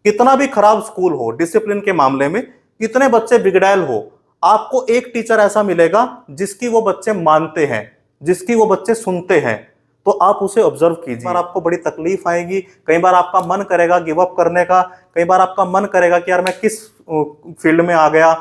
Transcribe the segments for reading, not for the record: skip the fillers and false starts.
कितना भी खराब स्कूल हो डिसिप्लिन के मामले में, कितने बच्चे बिगड़ैल हो, आपको एक टीचर ऐसा मिलेगा जिसकी वो बच्चे मानते हैं, जिसकी वो बच्चे सुनते हैं। तो आप उसे ऑब्जर्व कीजिए। कई बार आपको बड़ी तकलीफ आएगी, कई बार आपका मन करेगा गिव अप करने का, कई बार आपका मन करेगा कि यार मैं किस फील्ड में आ गया,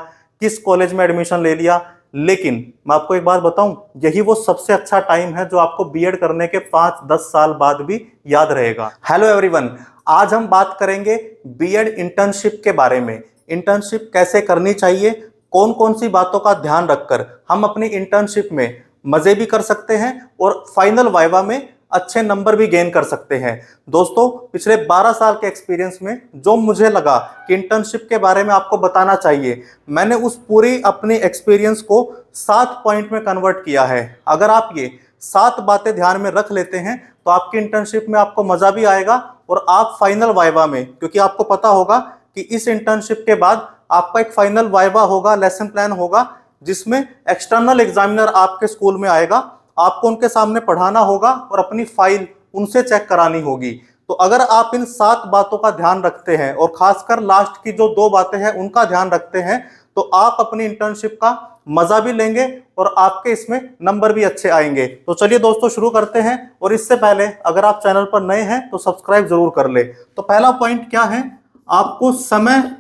किस कॉलेज में एडमिशन ले लिया। लेकिन मैं आपको एक बात बताऊं, यही वो सबसे अच्छा टाइम है जो आपको बीएड करने के 5-10 साल बाद भी याद रहेगा। हेलो एवरीवन, आज हम बात करेंगे बीएड इंटर्नशिप के बारे में। इंटर्नशिप कैसे करनी चाहिए, कौन कौन सी बातों का ध्यान रखकर हम अपनी इंटर्नशिप में मजे भी कर सकते हैं और फाइनल वाइवा में अच्छे नंबर भी गेन कर सकते हैं। दोस्तों, पिछले 12 साल के एक्सपीरियंस में जो मुझे लगा कि इंटर्नशिप के बारे में आपको बताना चाहिए, मैंने उस पूरी अपनी एक्सपीरियंस को 7 पॉइंट में कन्वर्ट किया है। अगर आप ये 7 बातें ध्यान में रख लेते हैं तो आपकी इंटर्नशिप में आपको मजा भी आएगा और आप फाइनल वाइवा में, क्योंकि आपको पता होगा कि इस इंटर्नशिप के बाद आपका एक फाइनल वाइवा होगा, लेसन प्लान होगा, जिसमें एक्सटर्नल एग्जामिनर आपके स्कूल में आएगा, आपको उनके सामने पढ़ाना होगा और अपनी फाइल उनसे चेक करानी होगी। तो अगर आप इन 7 बातों का ध्यान रखते हैं और खासकर लास्ट की जो 2 बातें हैं उनका ध्यान रखते हैं, तो आप अपनी इंटर्नशिप का मजा भी लेंगे और आपके इसमें नंबर भी अच्छे आएंगे। तो चलिए दोस्तों, शुरू करते हैं। और इससे पहले अगर आप चैनल पर नए हैं तो सब्सक्राइब जरूर कर ले। तो पहला पॉइंट क्या है, आपको समय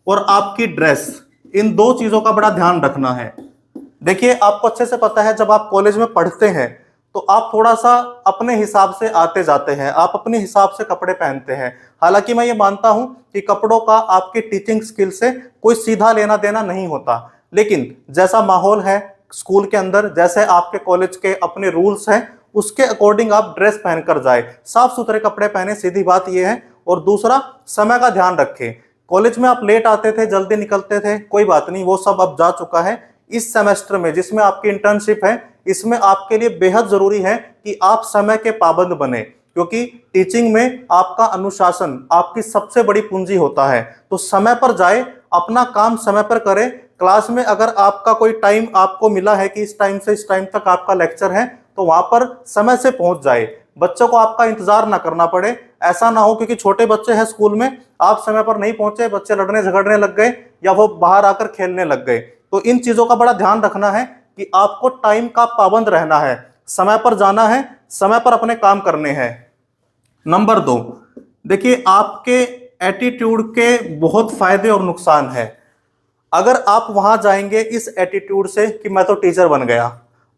और आपकी ड्रेस, इन 2 चीजों का बड़ा ध्यान रखना है। देखिए, आपको अच्छे से पता है जब आप कॉलेज में पढ़ते हैं तो आप थोड़ा सा अपने हिसाब से आते जाते हैं, आप अपने हिसाब से कपड़े पहनते हैं। हालांकि मैं ये मानता हूं कि कपड़ों का आपकी टीचिंग स्किल से कोई सीधा लेना देना नहीं होता, लेकिन जैसा माहौल है स्कूल के अंदर, जैसे आपके कॉलेज के अपने रूल्स हैं, उसके अकॉर्डिंग आप ड्रेस पहनकर जाए, साफ सुथरे कपड़े पहने, सीधी बात यह है। और दूसरा, समय का ध्यान रखें। कॉलेज में आप लेट आते थे, जल्दी निकलते थे, कोई बात नहीं, वो सब अब जा चुका है। इस सेमेस्टर में जिसमें आपकी इंटर्नशिप है, इसमें आपके लिए बेहद जरूरी है कि आप समय के पाबंद बने, क्योंकि टीचिंग में आपका अनुशासन आपकी सबसे बड़ी पूंजी होता है। तो समय पर जाए, अपना काम समय पर करें। क्लास में अगर आपका कोई टाइम आपको मिला है कि इस टाइम से इस टाइम तक आपका लेक्चर है, तो वहां पर समय से पहुंच जाए, बच्चों को आपका इंतजार ना करना पड़े। ऐसा ना हो क्योंकि छोटे बच्चे हैं स्कूल में, आप समय पर नहीं पहुंचे, बच्चे लड़ने झगड़ने लग गए या वो बाहर आकर खेलने लग गए। तो इन चीजों का बड़ा ध्यान रखना है कि आपको टाइम का पाबंद रहना है, समय पर जाना है, समय पर अपने काम करने हैं। नंबर 2, देखिए, आपके एटीट्यूड के बहुत फायदे और नुकसान है। अगर आप वहां जाएंगे इस एटीट्यूड से कि मैं तो टीचर बन गया,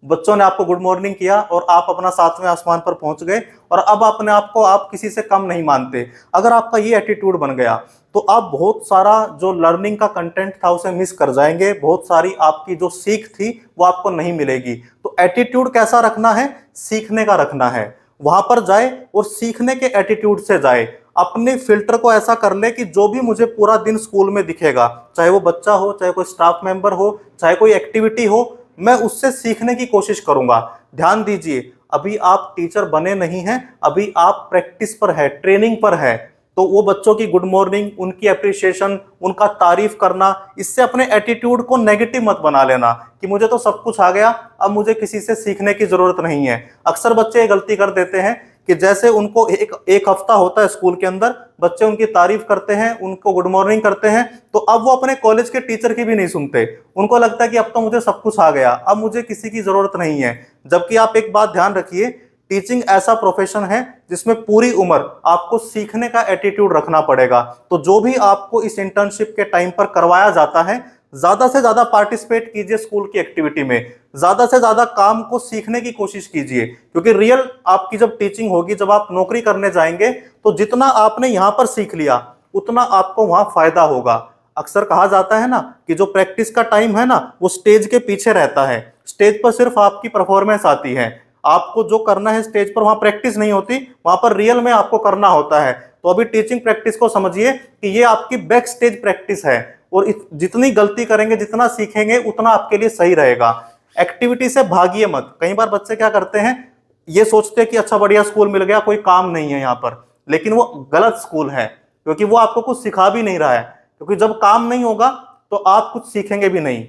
बच्चों ने आपको गुड मॉर्निंग किया और आप अपना 7वें आसमान पर पहुंच गए और अब अपने आप को आप किसी से कम नहीं मानते, अगर आपका ये एटीट्यूड बन गया तो आप बहुत सारा जो लर्निंग का कंटेंट था उसे मिस कर जाएंगे, बहुत सारी आपकी जो सीख थी वो आपको नहीं मिलेगी। तो एटीट्यूड कैसा रखना है, सीखने का रखना है। वहां पर जाए और सीखने के एटीट्यूड से जाए। अपने फिल्टर को ऐसा कर ले कि जो भी मुझे पूरा दिन स्कूल में दिखेगा, चाहे वो बच्चा हो, चाहे कोई स्टाफ मेंबर हो, चाहे कोई एक्टिविटी हो, मैं उससे सीखने की कोशिश करूंगा। ध्यान दीजिए, अभी आप टीचर बने नहीं हैं, अभी आप प्रैक्टिस पर है, ट्रेनिंग पर है। तो वो बच्चों की गुड मॉर्निंग, उनकी अप्रिसिएशन, उनका तारीफ करना, इससे अपने एटीट्यूड को नेगेटिव मत बना लेना कि मुझे तो सब कुछ आ गया, अब मुझे किसी से सीखने की जरूरत नहीं है। अक्सर बच्चे ये गलती कर देते हैं कि जैसे उनको एक हफ्ता होता है स्कूल के अंदर, बच्चे उनकी तारीफ करते हैं, उनको गुड मॉर्निंग करते हैं, तो अब वो अपने कॉलेज के टीचर की भी नहीं सुनते। उनको लगता है कि अब तो मुझे सब कुछ आ गया, अब मुझे किसी की जरूरत नहीं है। जबकि आप एक बात ध्यान रखिए, टीचिंग ऐसा प्रोफेशन है जिसमें पूरी उम्र आपको सीखने का एटीट्यूड रखना पड़ेगा। तो जो भी आपको इस इंटर्नशिप के टाइम पर करवाया जाता है, ज्यादा से ज्यादा पार्टिसिपेट कीजिए स्कूल की एक्टिविटी में, ज्यादा से ज्यादा काम को सीखने की कोशिश कीजिए, क्योंकि रियल आपकी जब टीचिंग होगी, जब आप नौकरी करने जाएंगे, तो जितना आपने यहां पर सीख लिया उतना आपको वहां फायदा होगा। अक्सर कहा जाता है ना कि जो प्रैक्टिस का टाइम है ना, वो स्टेज के पीछे रहता है। स्टेज पर सिर्फ आपकी परफॉर्मेंस आती है, आपको जो करना है स्टेज पर, वहां प्रैक्टिस नहीं होती, वहां पर रियल में आपको करना होता है। तो अभी टीचिंग प्रैक्टिस को समझिए कि ये आपकी बैक स्टेज प्रैक्टिस है, और जितनी गलती करेंगे, जितना सीखेंगे, उतना आपके लिए सही रहेगा। एक्टिविटी से भागिए मत। कई बार बच्चे क्या करते हैं, ये सोचते हैं कि अच्छा बढ़िया स्कूल मिल गया, कोई काम नहीं है यहाँ पर, लेकिन वो गलत स्कूल है, क्योंकि वो आपको कुछ सिखा भी नहीं रहा है। क्योंकि जब काम नहीं होगा तो आप कुछ सीखेंगे भी नहीं।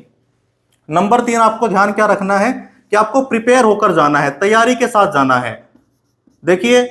नंबर 3, आपको ध्यान क्या रखना है कि आपको प्रिपेयर होकर जाना है, तैयारी के साथ जाना है। देखिए,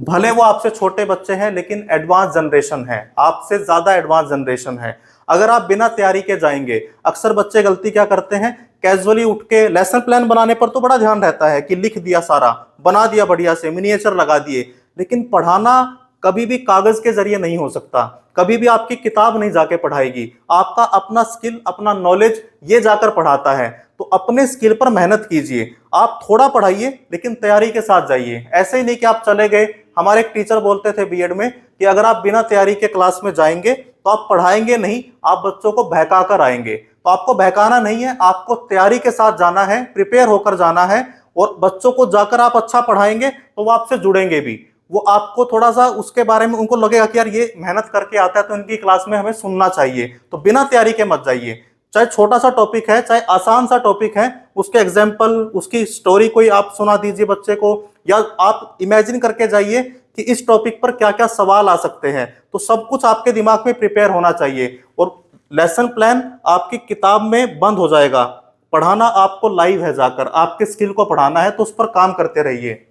भले वो आपसे छोटे बच्चे हैं लेकिन एडवांस जनरेशन है, आपसे ज्यादा एडवांस जनरेशन है। अगर आप बिना तैयारी के जाएंगे, अक्सर बच्चे गलती क्या करते हैं, कैजुअली उठ के लेसन प्लान बनाने पर तो बड़ा ध्यान रहता है कि लिख दिया, सारा बना दिया, बढ़िया से मिनिएचर लगा दिए, लेकिन पढ़ाना कभी भी कागज के जरिए नहीं हो सकता, कभी भी आपकी किताब नहीं जाके पढ़ाएगी, आपका अपना स्किल, अपना नॉलेज ये जाकर पढ़ाता है। तो अपने स्किल पर मेहनत कीजिए, आप थोड़ा पढ़ाइए लेकिन तैयारी के साथ जाइए। ऐसे ही नहीं कि आप चले गए, हमारे एक टीचर बोलते थे बीएड में कि अगर आप बिना तैयारी के क्लास में जाएंगे तो आप पढ़ाएंगे नहीं, आप बच्चों को बहका कर आएंगे। तो आपको बहकाना नहीं है, आपको तैयारी के साथ जाना है, प्रिपेयर होकर जाना है, और बच्चों को जाकर आप अच्छा पढ़ाएंगे तो वो आपसे जुड़ेंगे भी, वो आपको थोड़ा सा उसके बारे में उनको लगेगा कि यार ये मेहनत करके आता है तो इनकी क्लास में हमें सुनना चाहिए। तो बिना तैयारी के मत जाइए, चाहे छोटा सा टॉपिक है, चाहे आसान सा टॉपिक है, उसके एग्जाम्पल, उसकी स्टोरी कोई आप सुना दीजिए बच्चे को, या आप इमेजिन करके जाइए कि इस टॉपिक पर क्या क्या सवाल आ सकते हैं। तो सब कुछ आपके दिमाग में प्रिपेयर होना चाहिए, और लेसन प्लान आपकी किताब में बंद हो जाएगा। पढ़ाना आपको लाइव है, जाकर आपके स्किल को पढ़ाना है, तो उस पर काम करते रहिए।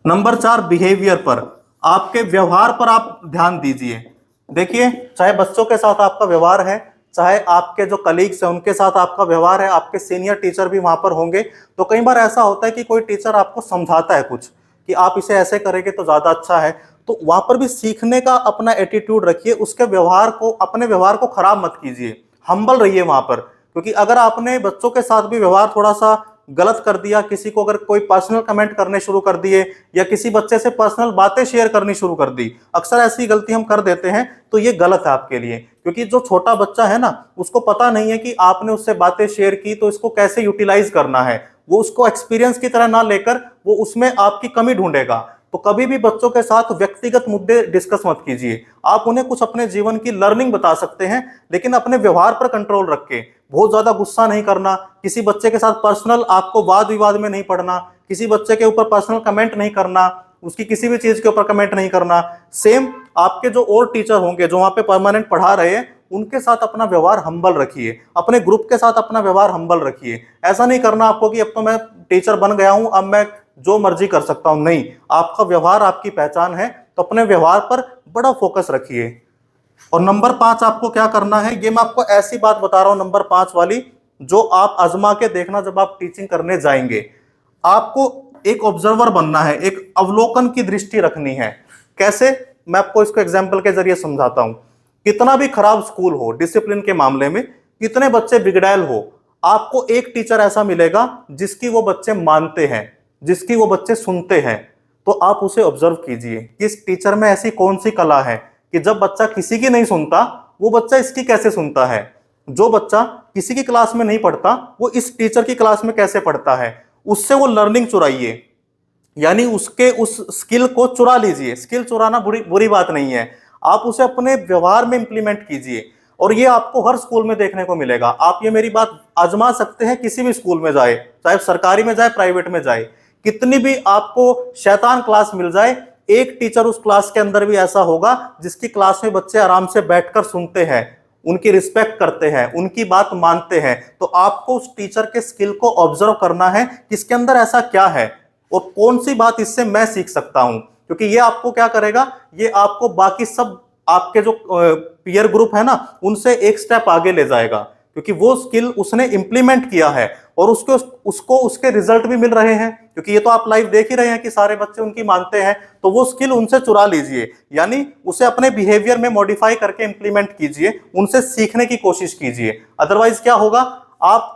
नंबर 4, बिहेवियर पर, आपके व्यवहार पर आप ध्यान दीजिए। देखिए, चाहे बच्चों के साथ आपका व्यवहार है, चाहे आपके जो कलीग्स हैं उनके साथ आपका व्यवहार है, आपके सीनियर टीचर भी वहां पर होंगे, तो कई बार ऐसा होता है कि कोई टीचर आपको समझाता है कुछ कि आप इसे ऐसे करेंगे तो ज्यादा अच्छा है, तो वहां पर भी सीखने का अपना एटीट्यूड रखिए, उसके व्यवहार को, अपने व्यवहार को खराब मत कीजिए, हम्बल रहिए वहां पर। क्योंकि अगर आपने बच्चों के साथ भी व्यवहार थोड़ा सा गलत कर दिया, किसी को अगर कोई पर्सनल कमेंट करने शुरू कर दिए, या किसी बच्चे से पर्सनल बातें शेयर करनी शुरू कर दी, अक्सर ऐसी गलती हम कर देते हैं, तो ये गलत है आपके लिए। क्योंकि जो छोटा बच्चा है ना, उसको पता नहीं है कि आपने उससे बातें शेयर की तो इसको कैसे यूटिलाइज करना है, वो उसको एक्सपीरियंस की तरह ना लेकर वो उसमें आपकी कमी ढूंढेगा। तो कभी भी बच्चों के साथ व्यक्तिगत मुद्दे डिस्कस मत कीजिए, आप उन्हें कुछ अपने जीवन की लर्निंग बता सकते हैं, लेकिन अपने व्यवहार पर कंट्रोल रख के, बहुत ज्यादा गुस्सा नहीं करना, किसी बच्चे के साथ पर्सनल आपको वाद विवाद में नहीं पड़ना, किसी बच्चे के ऊपर पर्सनल कमेंट नहीं करना, उसकी किसी भी चीज के ऊपर कमेंट नहीं करना। सेम आपके जो और टीचर होंगे जो वहां पे परमानेंट पढ़ा रहे हैं, उनके साथ अपना व्यवहार हम्बल रखिए, अपने ग्रुप के साथ अपना व्यवहार हम्बल रखिए। ऐसा नहीं करना आपको कि अब तो मैं टीचर बन गया हूं, अब मैं जो मर्जी कर सकता हूं, नहीं, आपका व्यवहार आपकी पहचान है, तो अपने व्यवहार पर बड़ा फोकस रखिए। और नंबर 5 आपको क्या करना है, ये मैं आपको ऐसी बात बता रहा हूं नंबर 5 वाली, जो आप आजमा के देखना जब आप टीचिंग करने जाएंगे। आपको एक ऑब्जर्वर बनना है, एक अवलोकन की दृष्टि रखनी है। कैसे, मैं आपको इसको एग्जाम्पल के जरिए समझाता हूं। कितना भी खराब स्कूल हो, डिसिप्लिन के मामले में कितने बच्चे बिगड़ैल हो, आपको एक टीचर ऐसा मिलेगा जिसकी वो बच्चे मानते हैं, जिसकी वो बच्चे सुनते हैं। तो आप उसे ऑब्जर्व कीजिए कि इस टीचर में ऐसी कौन सी कला है कि जब बच्चा किसी की नहीं सुनता, वो बच्चा इसकी कैसे सुनता है। जो बच्चा किसी की क्लास में नहीं पढ़ता, वो इस टीचर की क्लास में कैसे पढ़ता है। उससे वो लर्निंग चुराइए, यानी उसके उस स्किल को चुरा लीजिए। स्किल चुराना बुरी बुरी बात नहीं है, आप उसे अपने व्यवहार में इंप्लीमेंट कीजिए, और ये आपको हर स्कूल में देखने को मिलेगा। आप ये मेरी बात आजमा सकते हैं, किसी भी स्कूल में जाए, चाहे सरकारी में जाए, प्राइवेट में जाए, कितनी भी आपको शैतान क्लास मिल जाए, एक टीचर उस क्लास के अंदर भी ऐसा होगा जिसकी क्लास में बच्चे आराम से बैठकर सुनते हैं, उनकी रिस्पेक्ट करते हैं, उनकी बात मानते हैं। तो आपको उस टीचर के स्किल को ऑब्जर्व करना है कि इसके अंदर ऐसा क्या है और कौन सी बात इससे मैं सीख सकता हूं। क्योंकि ये आपको क्या करेगा, ये आपको बाकी सब आपके जो पीयर ग्रुप है ना, उनसे एक स्टेप आगे ले जाएगा, क्योंकि वो स्किल उसने इंप्लीमेंट किया है और उसको उसके रिजल्ट भी मिल रहे हैं। क्योंकि ये तो आप लाइव देख ही रहे हैं कि सारे बच्चे उनकी मानते हैं, तो वो स्किल उनसे चुरा लीजिए, यानी उसे अपने बिहेवियर में मॉडिफाई करके इंप्लीमेंट कीजिए, उनसे सीखने की कोशिश कीजिए। अदरवाइज क्या होगा, आप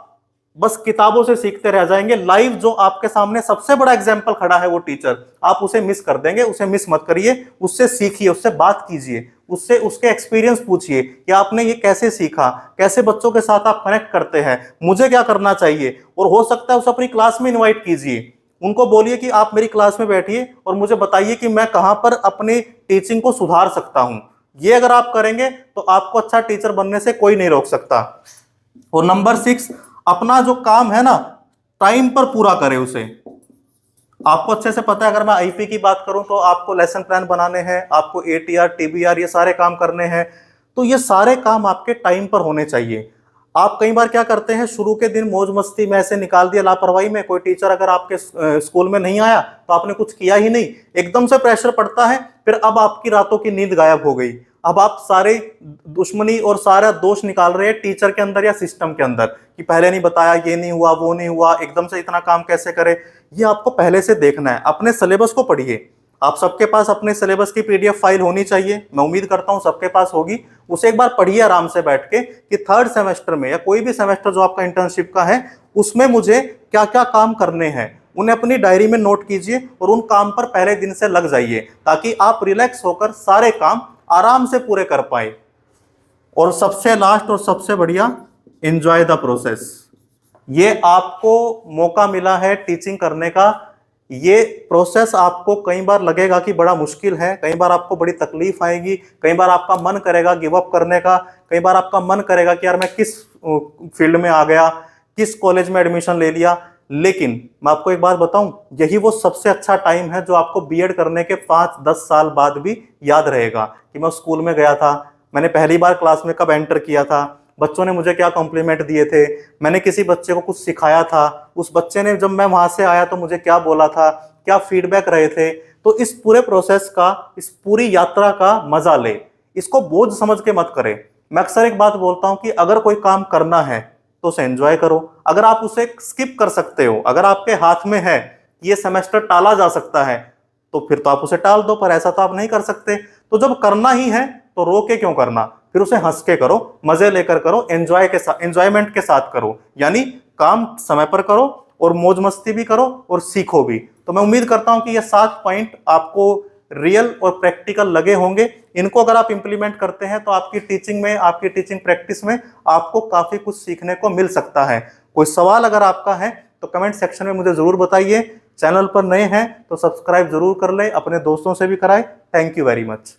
बस किताबों से सीखते रह जाएंगे। लाइव जो आपके सामने सबसे बड़ा एग्जाम्पल खड़ा है वो टीचर, आप उसे मिस कर देंगे। उसे मिस मत करिए, उससे सीखिए, उससे बात कीजिए, उससे उसके एक्सपीरियंस पूछिए कि आपने ये कैसे सीखा, कैसे बच्चों के साथ आप कनेक्ट करते हैं, मुझे क्या करना चाहिए। और हो सकता है उसे अपनी क्लास में इन्वाइट कीजिए, उनको बोलिए कि आप मेरी क्लास में बैठिए और मुझे बताइए कि मैं कहां पर अपनी टीचिंग को सुधार सकता हूं। ये अगर आप करेंगे तो आपको अच्छा टीचर बनने से कोई नहीं रोक सकता। और नंबर 6, अपना जो काम है ना, टाइम पर पूरा करें उसे। आपको अच्छे से पता है, अगर मैं आईपी की बात करूं तो आपको लेसन प्लान बनाने हैं, आपको एटीआर, टीबीआर, ये सारे काम करने हैं, तो ये सारे काम आपके टाइम पर होने चाहिए। आप कई बार क्या करते हैं, शुरू के दिन मौज मस्ती में ऐसे निकाल दिया, लापरवाही में, कोई टीचर अगर आपके स्कूल में नहीं आया तो आपने कुछ किया ही नहीं, एकदम से प्रेशर पड़ता है, फिर अब आपकी रातों की नींद गायब हो गई। अब आप सारे दुश्मनी और सारा दोष निकाल रहे हैं टीचर के अंदर या सिस्टम के अंदर कि पहले नहीं बताया, ये नहीं हुआ, वो नहीं हुआ, एकदम से इतना काम कैसे करे। ये आपको पहले से देखना है। अपने सिलेबस को पढ़िए। आप सबके पास अपने सिलेबस की पीडीएफ फाइल होनी चाहिए, मैं उम्मीद करता हूं सबके पास होगी। उसे एक बार पढ़िए आराम से बैठ के कि थर्ड सेमेस्टर में या कोई भी सेमेस्टर जो आपका इंटर्नशिप का है उसमें मुझे क्या क्या काम करने हैं, उन्हें अपनी डायरी में नोट कीजिए और उन काम पर पहले दिन से लग जाइए, ताकि आप रिलैक्स होकर सारे काम आराम से पूरे कर पाए। और सबसे लास्ट और सबसे बढ़िया, एंजॉय द प्रोसेस। ये आपको मौका मिला है टीचिंग करने का। ये प्रोसेस आपको कई बार लगेगा कि बड़ा मुश्किल है, कई बार आपको बड़ी तकलीफ आएगी, कई बार आपका मन करेगा गिव अप करने का, कई बार आपका मन करेगा कि यार मैं किस फील्ड में आ गया, किस कॉलेज में एडमिशन ले लिया। लेकिन मैं आपको एक बात बताऊं, यही वो सबसे अच्छा टाइम है जो आपको बीएड करने के 5-10 साल बाद भी याद रहेगा कि मैं स्कूल में गया था, मैंने पहली बार क्लास में कब एंटर किया था, बच्चों ने मुझे क्या कॉम्प्लीमेंट दिए थे, मैंने किसी बच्चे को कुछ सिखाया था, उस बच्चे ने जब मैं वहां से आया तो मुझे क्या बोला था, क्या फीडबैक रहे थे। तो इस पूरे प्रोसेस का, इस पूरी यात्रा का मजा ले, इसको बोझ समझ के मत करें। मैं अक्सर एक बात बोलता हूं कि अगर कोई काम करना है तो उसे एंजॉय करो। अगर आप उसे स्किप कर सकते हो, अगर आपके हाथ में है कि ये सेमेस्टर टाला जा सकता है, तो फिर तो आप उसे टाल दो, पर ऐसा तो आप नहीं कर सकते। तो जब करना ही है तो रो के क्यों करना, फिर उसे हंस के करो, मजे लेकर करो, एंजॉय के साथ, एंजॉयमेंट के साथ करो। यानी काम समय पर करो और मौज मस्ती भी करो और सीखो भी। तो मैं उम्मीद करता हूं कि ये 7 पॉइंट आपको रियल और प्रैक्टिकल लगे होंगे। इनको अगर आप इंप्लीमेंट करते हैं तो आपकी टीचिंग में, आपकी टीचिंग प्रैक्टिस में आपको काफी कुछ सीखने को मिल सकता है। कोई सवाल अगर आपका है तो कमेंट सेक्शन में मुझे जरूर बताइए। चैनल पर नए हैं तो सब्सक्राइब जरूर कर ले, अपने दोस्तों से भी कराएं। Thank you very much.